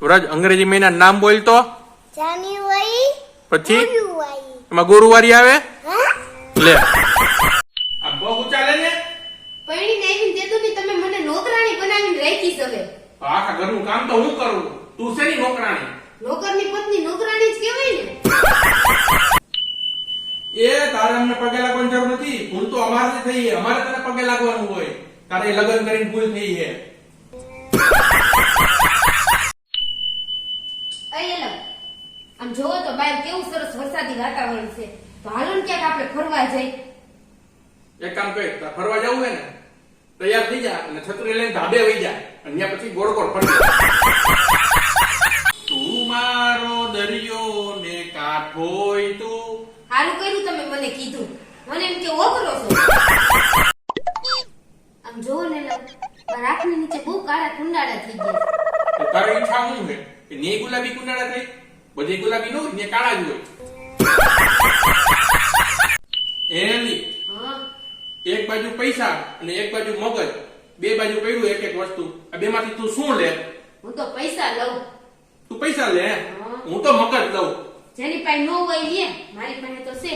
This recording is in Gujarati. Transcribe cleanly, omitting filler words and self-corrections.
વ્રજ અંગ્રેજી મહિના નામ બોલતો. જાન્યુઆરી, પછી ફેબ્રુઆરી. એમાં ગુરુવારી આવે. હા? લે આ બહુ ચાલે ને. પૈણી આવીને તે તો બી તમે મને નોકરાણી બનાવીને રાખી હવે. આખા ઘરનું કામ તો હું કરું, તું શેની નોકરાણી? નોકરની પત્ની નોકરાણી જ કહેવાય ને. એ તારે અમને પગે લાગવાની જરૂર નથી. ભૂલ તો અમારે થઈ છે, અમારે તને પગે લાગવાનું હોય. તારે લગ્ન કરીને ભૂલ થઈ છે. અયલા આમ જોવો તો બહાર કેવું સરસ વરસાદી વાતાવરણ છે. તો હાલો ને ક્યાંક આપણે ફરવા જઈ. એક કામ કર, તારે ફરવા જવું હોય ને તૈયાર થઈ જા અને છત્રી લઈને ધાબે વઈ જા અને ત્યાં પછી ગોળ ગોળ ફરી. તું મારો દરિયો ને કાઠોય તું. સારું કર્યું તમે મને કીધું. મને એમ કે ઓગરો છો. આમ જોવો ને મારા આંખની નીચે બહુ કાળા કુંડાળા થઈ ગયા. તો તારે ઈચ્છા શું છે કે ને ગુલાબી કુંડાળા થઈ? બધી ગુલાબી ન હોય ને કાળા જ હોય. એલી હા એક બાજુ પૈસા અને એક બાજુ મગજ, બે બાજુ પડ્યું એક એક વસ્તુ. આ બે માંથી તું શું લે? હું તો પૈસા લઉં. તું પૈસા લે, હું તો મગજ લઉં. જેની પાસે ન હોય લે, મારી પાસે તો છે.